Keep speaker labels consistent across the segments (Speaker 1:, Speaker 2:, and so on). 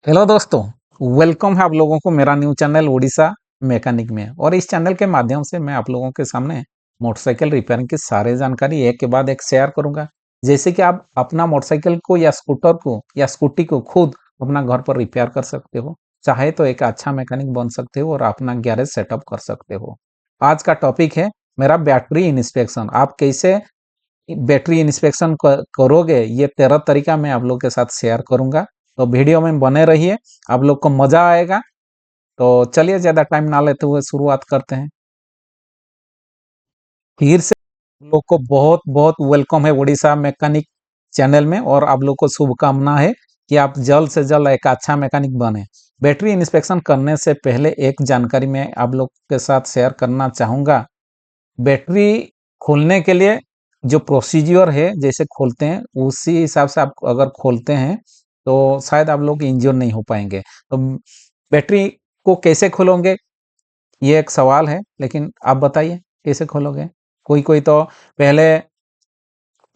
Speaker 1: Hello दोस्तों, welcome है आप लोगों को मेरा न्यू चैनल उड़ीसा मैकेनिक में। और इस चैनल के माध्यम से मैं आप लोगों के सामने मोटरसाइकिल रिपेयरिंग की सारी जानकारी एक के बाद एक शेयर करूंगा। जैसे कि आप अपना मोटरसाइकिल को या स्कूटर को या स्कूटी को खुद अपना घर पर रिपेयर कर सकते हो, चाहे तो एक अच्छा मैकेनिक बन सकते हो और अपना गैरेज सेटअप कर सकते हो। आज का टॉपिक है मेरा बैटरी इंस्पेक्शन। आप कैसे बैटरी इंस्पेक्शन करोगे, ये 13 तरीका मैं आप लोग के साथ शेयर करूंगा। तो वीडियो में बने रहिए, आप लोग को मजा आएगा। तो चलिए ज्यादा टाइम ना लेते हुए शुरुआत करते हैं। फिर से आप लोग को बहुत बहुत वेलकम है उड़ीसा मैकेनिक चैनल में, और आप लोग को शुभकामना है कि आप जल्द से जल्द एक अच्छा मैकेनिक बने। बैटरी इंस्पेक्शन करने से पहले एक जानकारी मैं आप लोग के साथ शेयर करना चाहूंगा। बैटरी खोलने के लिए जो प्रोसीजर है, जैसे खोलते हैं उसी हिसाब से आप अगर खोलते हैं तो शायद आप लोग इंजोर नहीं हो पाएंगे। तो बैटरी को कैसे खोलोगे, ये एक सवाल है, लेकिन आप बताइए कैसे खोलोगे। कोई कोई तो पहले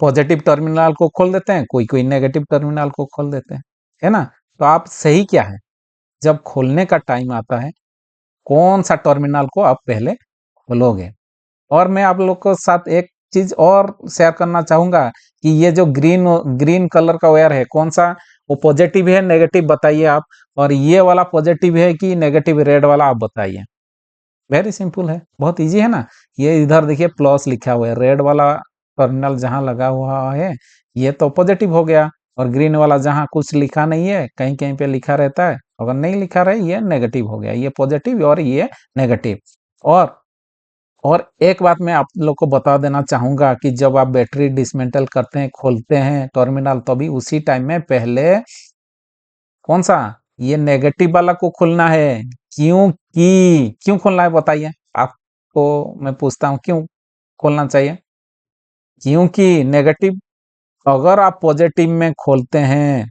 Speaker 1: पॉजिटिव टर्मिनल को खोल देते हैं, कोई कोई नेगेटिव टर्मिनल को खोल देते हैं, है ना। तो आप सही क्या है, जब खोलने का टाइम आता है कौन सा टर्मिनल को आप पहले खोलोगे। और मैं आप लोग को साथ एक चीज और शेयर करना चाहूंगा कि ये जो ग्रीन ग्रीन कलर का वायर है, कौन सा, वो पॉजिटिव है नेगेटिव बताइए आप। और ये वाला पॉजिटिव है कि नेगेटिव, रेड वाला आप बताइए। वेरी सिंपल है, बहुत इजी है ना। ये इधर देखिए प्लस लिखा हुआ है, रेड वाला टर्मिनल जहां लगा हुआ है ये तो पॉजिटिव हो गया। और ग्रीन वाला जहां कुछ लिखा नहीं है, कहीं कहीं पे लिखा रहता है, अगर नहीं लिखा रहे ये नेगेटिव हो गया। ये पॉजिटिव और ये नेगेटिव। और और एक बात मैं आप लोग को बता देना चाहूंगा कि जब आप बैटरी डिसमेंटल करते हैं, खोलते हैं टर्मिनल, तभी उसी टाइम में पहले कौन सा, ये नेगेटिव वाला को खोलना है। क्यों खोलना है बताइए। आपको मैं पूछता हूँ क्यों खोलना चाहिए। क्योंकि नेगेटिव, अगर आप पॉजिटिव में खोलते हैं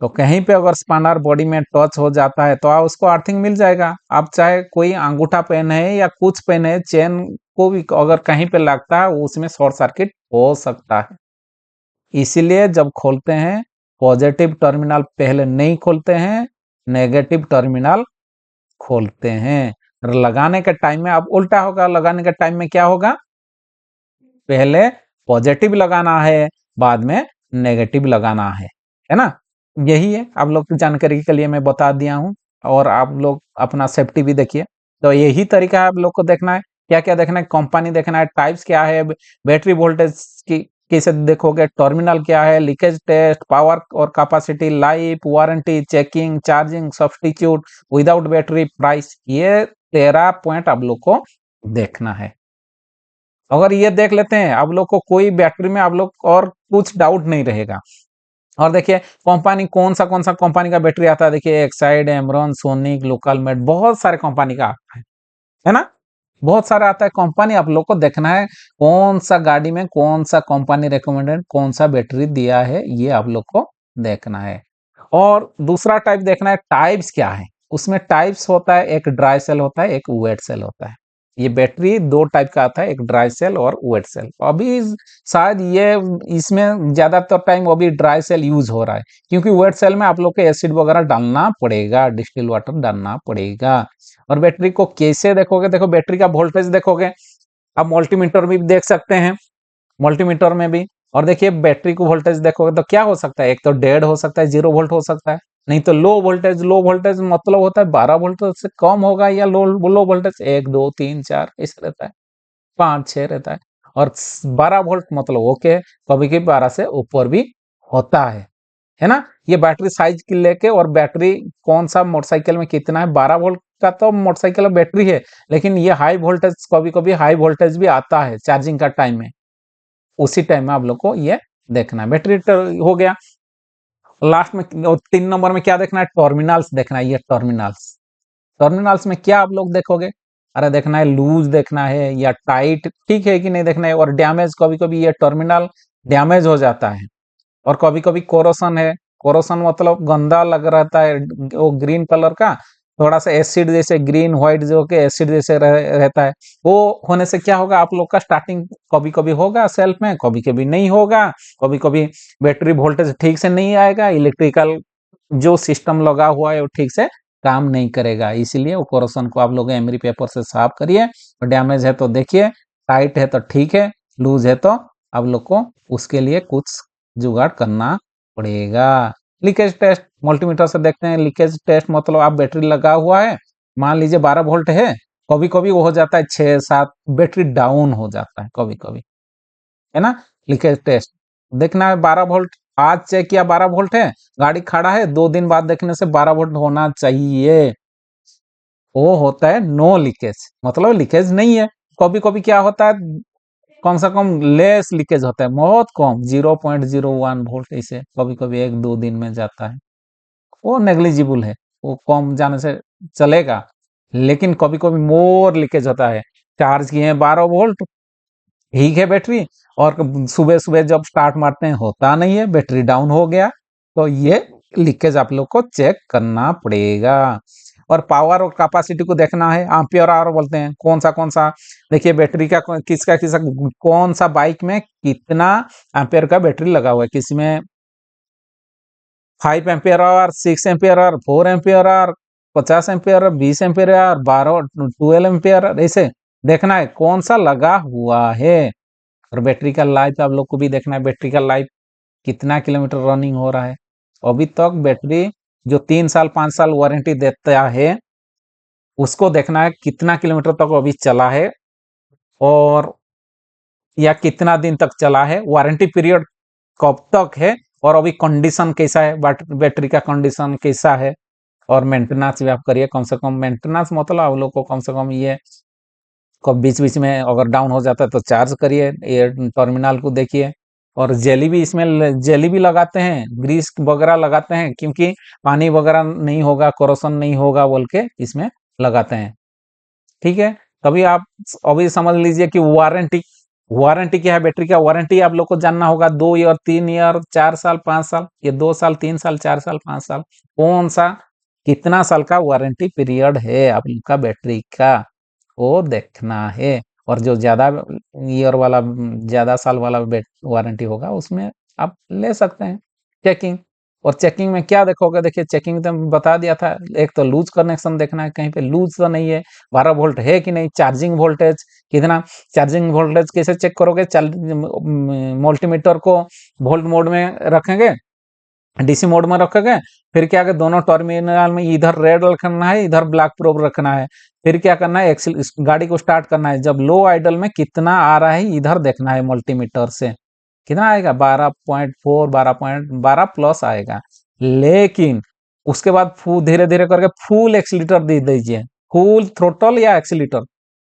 Speaker 1: तो कहीं पे अगर स्पानर बॉडी में टच हो जाता है तो उसको अर्थिंग मिल जाएगा। आप चाहे कोई अंगूठा पहने है या कुछ पहने है, चेन को भी अगर कहीं पे लगता है उसमें शॉर्ट सर्किट हो सकता है। इसीलिए जब खोलते हैं पॉजिटिव टर्मिनल पहले नहीं खोलते हैं, नेगेटिव टर्मिनल खोलते हैं। और लगाने के टाइम में अब उल्टा होगा, लगाने के टाइम में क्या होगा, पहले पॉजिटिव लगाना है बाद में नेगेटिव लगाना है ना। यही है, आप लोग की जानकारी के लिए मैं बता दिया हूँ। और आप लोग अपना सेफ्टी भी देखिए। तो यही तरीका है आप लोग को देखना है। क्या क्या देखना है, कंपनी देखना है, टाइप्स क्या है, बैटरी वोल्टेज की कैसे देखोगे, टर्मिनल क्या है, लीकेज टेस्ट, पावर और capacity, life, warranty, checking, charging, substitute, without battery, price, ये 13 पॉइंट आप लोग को देखना है। अगर ये देख लेते हैं आप लोग को कोई बैटरी में आप लोग और कुछ डाउट नहीं रहेगा। और देखिए कंपनी कौन सा कंपनी का बैटरी आता है, देखिए Exide, Amaron, Sonic, local made, बहुत सारे कंपनी का आता है ना। बहुत सारा आता है कंपनी, आप लोग को देखना है कौन सा गाड़ी में कौन सा कंपनी रिकमेंडेड कौन सा बैटरी दिया है, ये आप लोग को देखना है। और दूसरा टाइप देखना है, टाइप्स क्या है। उसमें टाइप्स होता है, एक ड्राई सेल होता है, एक वेट सेल होता है। ये बैटरी दो टाइप का आता है, एक ड्राई सेल और वेट सेल। अभी शायद ये इसमें ज्यादातर टाइम अभी ड्राई सेल यूज हो रहा है, क्योंकि वेट सेल में आप लोग को एसिड वगैरह डालना पड़ेगा, डिस्टिल वाटर डालना पड़ेगा। और बैटरी को कैसे देखोगे, देखो बैटरी का वोल्टेज देखोगे, आप मल्टीमीटर भी देख सकते हैं, मल्टीमीटर में भी। और देखिए बैटरी को वोल्टेज देखोगे तो क्या हो सकता है, एक तो डेड हो सकता है, 0 वोल्ट हो सकता है, नहीं तो लो वोल्टेज। लो वोल्टेज मतलब होता है 12 वोल्ट से कम होगा, या लो वोल्टेज 1 2 3 4 ऐसे रहता है, 5 6 रहता है। और 12 वोल्ट मतलब ओके, कभी कभी 12 से ऊपर भी होता है ना। ये बैटरी साइज की लेके, और बैटरी कौन सा मोटरसाइकिल में कितना है, 12 वोल्ट का तो मोटरसाइकिल में बैटरी है, लेकिन ये हाई वोल्टेज, कभी कभी हाई वोल्टेज भी आता है चार्जिंग का टाइम में। उसी टाइम में आप लोग को ये देखना है। बैटरी हो गया। लास्ट में 3 नंबर में क्या देखना है, टर्मिनल्स देखना है। ये टर्मिनल्स, टर्मिनल्स में क्या आप लोग देखोगे, अरे देखना है लूज देखना है या टाइट, ठीक है कि नहीं देखना है। और डैमेज, कभी कभी ये टर्मिनल डैमेज हो जाता है। और कभी कभी कोरोसन है, कोरोसन मतलब गंदा लग रहता है, वो ग्रीन कलर का, थोड़ा सा एसिड जैसे, ग्रीन व्हाइट जो कि एसिड जैसे रहता है। वो होने से क्या होगा, आप लोग का स्टार्टिंग कभी कभी होगा सेल्फ में, कभी कभी नहीं होगा, कभी कभी बैटरी वोल्टेज ठीक से नहीं आएगा, इलेक्ट्रिकल जो सिस्टम लगा हुआ है वो ठीक से काम नहीं करेगा, इसीलिए वो कोरोशन को आप लोग एमरी पेपर से साफ करिए। और डैमेज है तो देखिए, टाइट है तो ठीक है, लूज है तो आप लोग को उसके लिए कुछ जुगाड़ करना पड़ेगा। लीकेज टेस्ट मल्टीमीटर से देखते हैं। लीकेज टेस्ट मतलब आप बैटरी लगा हुआ है, मान लीजिए 12 वोल्ट है, कभी कभी वो हो जाता है 6-7, बैटरी डाउन हो जाता है कभी कभी, है ना। लीकेज टेस्ट देखना है 12 वोल्ट, आज चेक किया 12 वोल्ट है, गाड़ी खड़ा है, 2 दिन बाद देखने से 12 वोल्ट होना चाहिए, वो होता है नो लीकेज, मतलब लीकेज नहीं है। कभी कभी क्या होता है, कम से कम लेस लीकेज होता है, बहुत कम 0.01 वोल्ट, ऐसे कभी कभी 1-2 दिन में जाता है, वो नेग्लिजिबल है, वो कम जाने से चलेगा। लेकिन कभी कभी मोर लीकेज होता है, चार्ज किए हैं 12 वोल्ट, ठीक है बैटरी, और सुबह सुबह जब स्टार्ट मारते हैं होता नहीं है, बैटरी डाउन हो गया, तो ये लीकेज आप लोग को चेक करना पड़ेगा। और पावर और कैपेसिटी को देखना है, एम्पियर आवर बोलते हैं, कौन सा देखिए बैटरी का किसका किसका कौन सा बाइक में कितना एम्पियर का बैटरी लगा हुआ है, किसी में 5 ampere hour, 6 ampere hour, 4 ampere hour, 50 ampere, 20 ampere hour, 12 ampere, ऐसे देखना है कौन सा लगा हुआ है। और बैटरी का लाइफ आप लोग को भी देखना है, बैटरी का लाइफ कितना किलोमीटर रनिंग हो रहा है। अभी तक बैटरी जो 3 साल 5 साल वारंटी देता है, उसको देखना है कितना किलोमीटर तक अभी चला है, और या कितना दिन तक चला है, वारंटी पीरियड कब तक है, और अभी कंडीशन कैसा है, बैटरी का कंडीशन कैसा है। और मेंटेनेंस भी आप करिए, कम से कम मेंटेनेंस मतलब आप लोग को कम से कम ये कब बीच बीच में अगर डाउन हो जाता है तो चार्ज करिए, ये टर्मिनल को देखिए। और जेली भी इसमें जेली भी लगाते हैं, ग्रीस वगैरह लगाते हैं, क्योंकि पानी वगैरह नहीं होगा, कोरोशन नहीं होगा बोल के इसमें लगाते हैं, ठीक है। तभी आप अभी समझ लीजिए कि वारंटी, वारंटी क्या है बैटरी का, वारंटी आप लोग को जानना होगा, 2 ईयर, 3 ईयर, 4 साल, 5 साल, ये 2 साल, 3 साल, 4 साल, 5 साल, कौन सा कितना साल का वारंटी पीरियड है आप लोग का बैटरी का, वो देखना है। और जो ज्यादा ईयर वाला, ज्यादा साल वाला वारंटी होगा, उसमें आप ले सकते हैं चेकिंग। और चेकिंग में क्या देखोगे, देखिए चेकिंग तो बता दिया था, एक तो लूज कनेक्शन देखना है, कहीं पे लूज तो नहीं है, 12 वोल्ट है कि नहीं, चार्जिंग वोल्टेज कितना, चार्जिंग वोल्टेज कैसे चेक करोगे, मल्टीमीटर को वोल्ट मोड में रखेंगे, डीसी मोड में रखोगे, फिर क्या कि दोनों टर्मिनल में इधर रेड रखना है, इधर ब्लैक प्रोब रखना है, फिर क्या करना है, इस गाड़ी को स्टार्ट करना है, जब लो आइडल में कितना आ रहा है इधर देखना है, मल्टीमीटर से कितना आएगा, 12.4, 12.12 प्लस आएगा। लेकिन उसके बाद धीरे धीरे करके फुल एक्सीटर दे दीजिए, फुल थ्रोटल या एक्सीटर,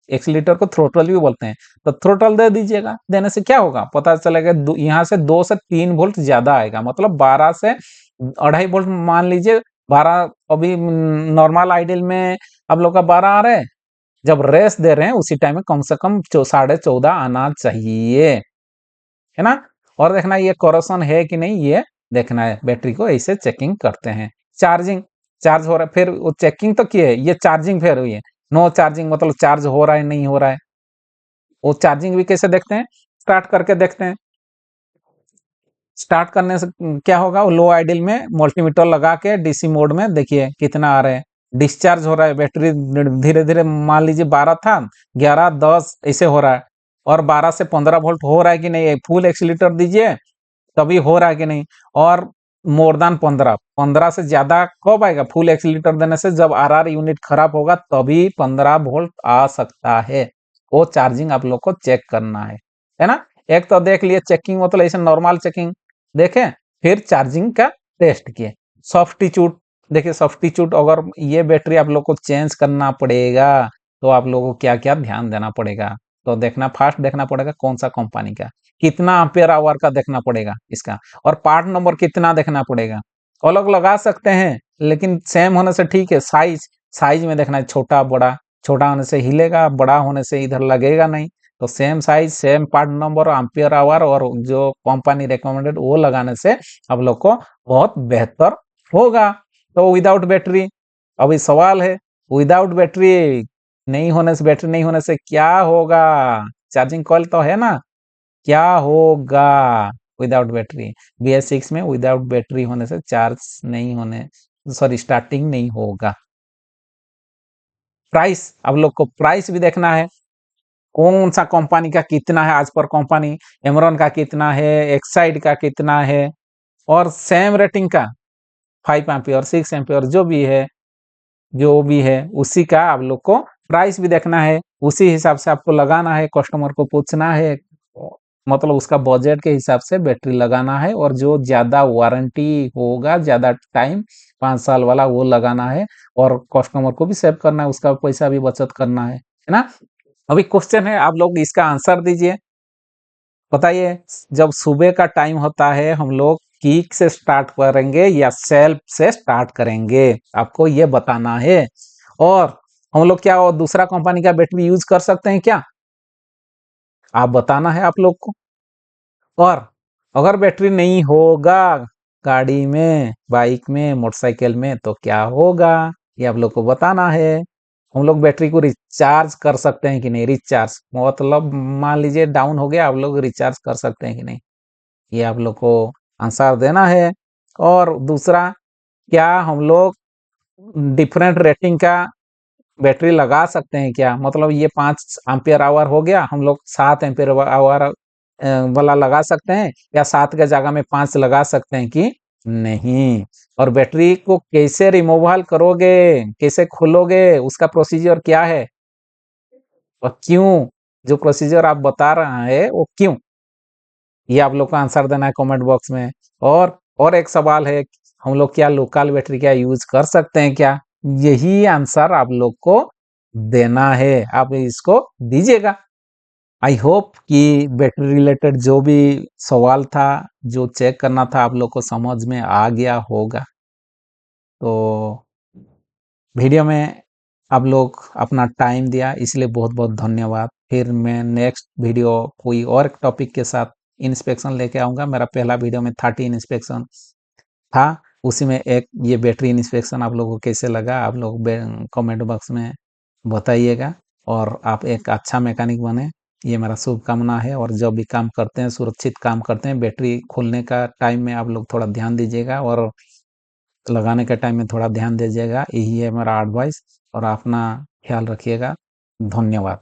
Speaker 1: एक्सीटर को थ्रोटल भी बोलते हैं, तो थ्रोटल दे दीजिएगा, देने से क्या होगा पता चलेगा, यहाँ से 2 से 3 वोल्ट ज्यादा आएगा, मतलब 12 से 2.5 वोल्ट मान लीजिए, 12 अभी नॉर्मल आइडल में आप लोग का 12 आ रहा है, जब रेस दे रहे हैं उसी टाइम में कम से कम 14.5 आना चाहिए, है ना। और देखना ये कोरोशन है कि नहीं, ये देखना है, बैटरी को ऐसे चेकिंग करते हैं। चार्जिंग, चार्ज हो रहा है, फिर वो चेकिंग तो किए, ये चार्जिंग फिर हुई है, नो चार्जिंग मतलब चार्ज हो रहा है नहीं हो रहा है, वो चार्जिंग भी कैसे देखते हैं, स्टार्ट करके देखते हैं। स्टार्ट करने से क्या होगा, वो लो आइडल में मल्टीमीटर लगा के डीसी मोड में देखिए कितना आ रहा है, डिस्चार्ज हो रहा है बैटरी, धीरे धीरे मान लीजिए 12 था, 11, 10 ऐसे हो रहा है, और 12 से 15 वोल्ट हो रहा है कि नहीं, फुल एक्सीटर दीजिए तभी हो रहा है कि नहीं, और मोर देन 15, 15 से ज्यादा कब आएगा, फुल एक्सीटर देने से जब आरआर यूनिट खराब होगा तभी 15 वोल्ट आ सकता है, वो चार्जिंग आप लोग को चेक करना है ना। एक तो देख लिए चेकिंग, मतलब ऐसे नॉर्मल चेकिंग देखें, फिर चार्जिंग का टेस्ट किए। सब्स्टिट्यूट देखिए, सब्स्टिट्यूट अगर ये बैटरी आप लोग को चेंज करना पड़ेगा तो आप लोगों को क्या क्या ध्यान देना पड़ेगा, तो देखना, फास्ट देखना पड़ेगा कौन सा कंपनी का, कितना एम्पियर आवर का देखना पड़ेगा इसका, और पार्ट नंबर कितना देखना पड़ेगा। अलग लगा सकते हैं लेकिन सेम होने से ठीक है, साइज, साइज में देखना है, छोटा बड़ा, छोटा होने से हिलेगा, बड़ा होने से इधर लगेगा नहीं, तो same size, same part number, ampere hour और जो कंपनी रिकमेंडेड वो लगाने से आप लोग को बहुत बेहतर होगा। तो विदाउट बैटरी, अभी सवाल है, विदाउट बैटरी नहीं होने से, बैटरी नहीं होने से क्या होगा, चार्जिंग कॉइल तो है ना, क्या होगा, विदाउट बैटरी। BS6 में विदाउट बैटरी होने से चार्ज नहीं होने, सॉरी स्टार्टिंग नहीं होगा। प्राइस, अब लोग को प्राइस भी देखना है, कौन सा कंपनी का कितना है, आज पर कंपनी एमरॉन का कितना है, एक्साइड का कितना है, और सेम रेटिंग का 5 एम्पियर 6 एम्पियर जो भी है उसी का आप लोग को प्राइस भी देखना है, उसी हिसाब से आपको लगाना है, कस्टमर को पूछना है, मतलब उसका बजट के हिसाब से बैटरी लगाना है, और जो ज्यादा वारंटी होगा ज्यादा टाइम 5 साल वाला वो लगाना है, और कस्टमर को भी सेव करना है, उसका पैसा भी बचत करना है ना। अभी क्वेश्चन है, आप लोग इसका आंसर दीजिए, बताइए। जब सुबह का टाइम होता है हम लोग किक से स्टार्ट करेंगे या सेल्फ से स्टार्ट करेंगे, आपको ये बताना है। और हम लोग क्या और दूसरा कंपनी का बैटरी यूज कर सकते हैं क्या, आप बताना है आप लोग को। और अगर बैटरी नहीं होगा गाड़ी में, बाइक में, मोटरसाइकिल में, तो क्या होगा, ये आप लोग को बताना है। हम लोग बैटरी को रिचार्ज कर सकते हैं कि नहीं, रिचार्ज मतलब मान लीजिए डाउन हो गया, आप लोग रिचार्ज कर सकते हैं कि नहीं, ये आप लोग को आंसर देना है। और दूसरा, क्या हम लोग डिफरेंट रेटिंग का बैटरी लगा सकते हैं क्या, मतलब ये 5 एम्पियर आवर हो गया, हम लोग 7 एम्पियर आवर वाला लगा सकते हैं, या 7 के जगह में 5 लगा सकते हैं कि नहीं। और बैटरी को कैसे रिमूवल करोगे, कैसे खोलोगे, उसका प्रोसीजर क्या है, और क्यों, जो प्रोसीजर आप बता रहा है वो क्यों, ये आप लोग को आंसर देना है कमेंट बॉक्स में। और एक सवाल है, हम लोग क्या लोकल बैटरी का यूज कर सकते हैं क्या, यही आंसर आप लोग को देना है, आप इसको दीजिएगा। आई होप कि बैटरी रिलेटेड जो भी सवाल था, जो चेक करना था, आप लोग को समझ में आ गया होगा। तो वीडियो में आप लोग अपना टाइम दिया, इसलिए बहुत बहुत धन्यवाद। फिर मैं नेक्स्ट वीडियो कोई और टॉपिक के साथ इंस्पेक्शन लेके आऊँगा। मेरा पहला वीडियो में 30 इंस्पेक्शन था, उसी में एक ये बैटरी इंस्पेक्शन आप लोगों को कैसे लगा, आप लोग कमेंट बॉक्स में बताइएगा, और आप एक अच्छा मैकेनिक बने, ये मेरा शुभकामना है। और जब भी काम करते हैं, सुरक्षित काम करते हैं, बैटरी खोलने का टाइम में आप लोग थोड़ा ध्यान दीजिएगा, और लगाने के टाइम में थोड़ा ध्यान दीजिएगा, यही है मेरा एडवाइस। और अपना ख्याल रखिएगा, धन्यवाद।